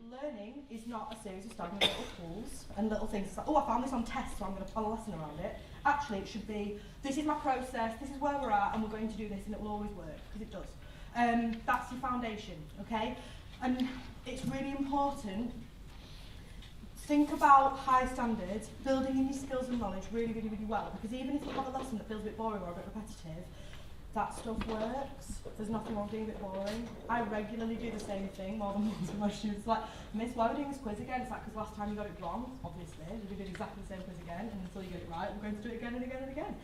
learning is not a series of stagnant little tools and little things. It's like, oh, I found this on test, so I'm going to plan a lesson around it. Actually, it should be, this is my process, this is where we're at, and we're going to do this, and it will always work, because it does. That's your foundation, okay? And it's really important. Think about high standards, building in your skills and knowledge really, really, really well, because even if you have a lesson that feels a bit boring or a bit repetitive, that stuff works. There's nothing wrong with being a bit boring. I regularly do the same thing more than once with my students. Like, Miss, why are we doing this quiz again? It's like, because last time you got it wrong, obviously. We're doing exactly the same quiz again, and until you get it right, we're going to do it again and again and again.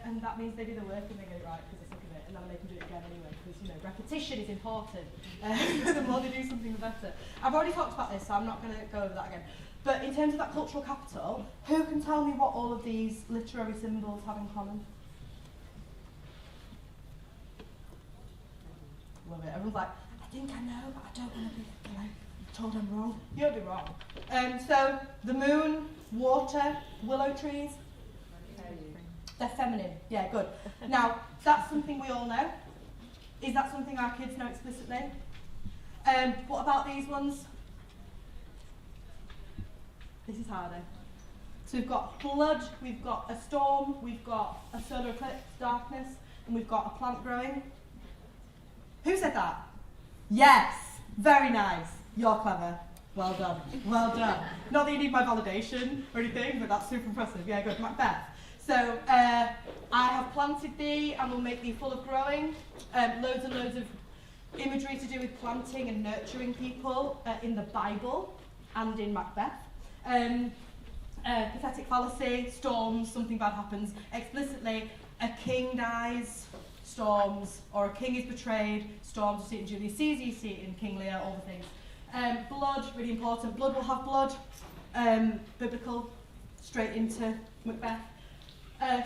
And that means they do the work and they get it right because they're sick of it, and then they can do it again anyway, because, you know, repetition is important. The more they do something, the better. I've already talked about this, so I'm not going to go over that again. But in terms of that cultural capital, who can tell me what all of these literary symbols have in common? Love it. Everyone's like, I think I know, but I don't want to be told I'm wrong. You'll be wrong. So the moon, water, willow trees. They're feminine. Yeah, good. Now, that's something we all know. Is that something our kids know explicitly? What about these ones? This is harder. So we've got blood, we've got a storm, we've got a solar eclipse, darkness, and we've got a plant growing. Who said that? Yes, very nice. You're clever. Well done. Well done. Not that you need my validation or anything, but that's super impressive. Yeah, good. Macbeth. So I have planted thee and will make thee full of growing. Loads and loads of imagery to do with planting and nurturing people in the Bible and in Macbeth. Pathetic fallacy, storms, something bad happens. Explicitly, a king dies, storms, or a king is betrayed, storms. You see it in Julius Caesar, you see it in King Lear, all the things. Blood, really important. Blood will have blood. Biblical, straight into Macbeth.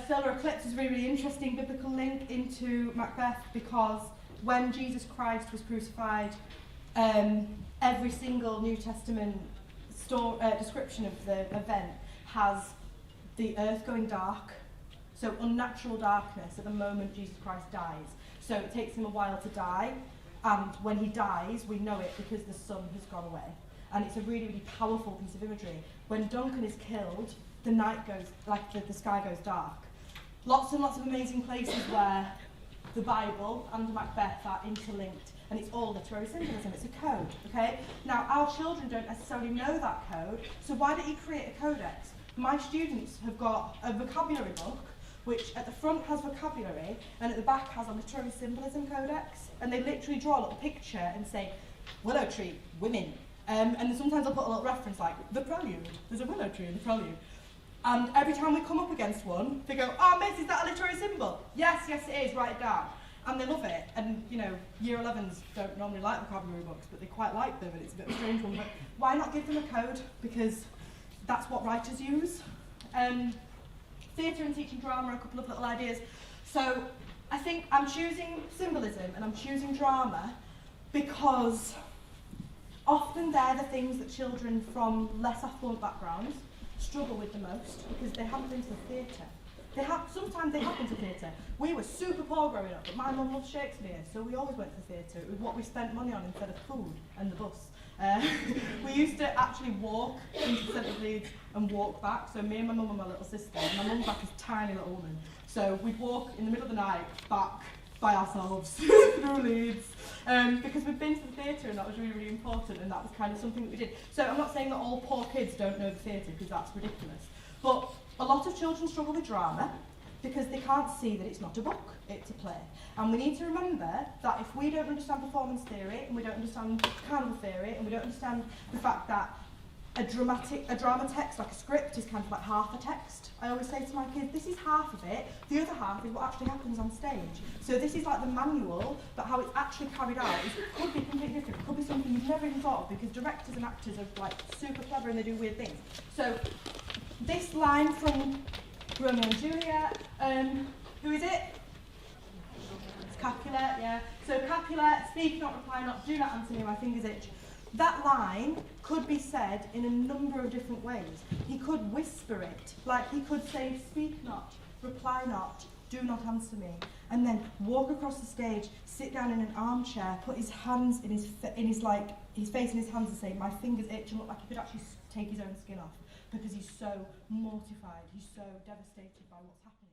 Solar eclipse is a really, really interesting biblical link into Macbeth, because when Jesus Christ was crucified, every single New Testament description of the event has the earth going dark. So unnatural darkness at the moment Jesus Christ dies. So it takes him a while to die, and when he dies, we know it because the sun has gone away. And it's a really, really powerful piece of imagery. When Duncan is killed, the night goes, like the sky goes dark. Lots and lots of amazing places where the Bible and Macbeth are interlinked, and it's all literary symbolism, it's a code, okay? Now, our children don't necessarily know that code, so why don't you create a codex? My students have got a vocabulary book, which at the front has vocabulary, and at the back has a literary symbolism codex, and they literally draw a little picture and say, willow tree, women. And then sometimes I'll put a little reference like, the prelude, there's a willow tree in the prelude. And every time we come up against one, they go, oh, miss, is that a literary symbol? Yes, yes it is, write it down. And they love it. And, you know, year 11s don't normally like vocabulary books, but they quite like them, and it's a bit of a strange one. But why not give them a code? Because that's what writers use. Theatre and teaching drama, a couple of little ideas. So I think I'm choosing symbolism and I'm choosing drama because often they're the things that children from less affluent backgrounds struggle with the most, because they haven't been to the theatre. Sometimes they have been to theatre. We were super poor growing up, but my mum loved Shakespeare, so we always went to the theatre. It was what we spent money on instead of food and the bus. We used to actually walk into the centre of Leeds and walk back. So me and my mum and my little sister, and my mum's like this tiny little woman. So we'd walk in the middle of the night back by ourselves through Leeds, because we'd been to the theatre, and that was really, really important, and that was kind of something that we did. So I'm not saying that all poor kids don't know the theatre, because that's ridiculous. But a lot of children struggle with drama because they can't see that it's not a book, it's a play. And we need to remember that if we don't understand performance theory, and we don't understand carnival theory, and we don't understand the fact that a drama text, like a script, is kind of like half a text. I always say to my kids, this is half of it, the other half is what actually happens on stage. So this is like the manual, but how it's actually carried out could be completely different. It could be something you've never even thought of, because directors and actors are like super clever and they do weird things. So this line from Romeo and Juliet, who is it? It's Capulet, yeah. So Capulet, speak not, reply not, do not answer me, my fingers itch. That line could be said in a number of different ways. He could whisper it, like he could say, speak not, reply not, do not answer me. And then walk across the stage, sit down in an armchair, put his hands in his face in his hands and say, my fingers itch, and look like he could actually take his own skin off, because he's so mortified, he's so devastated by what's happening.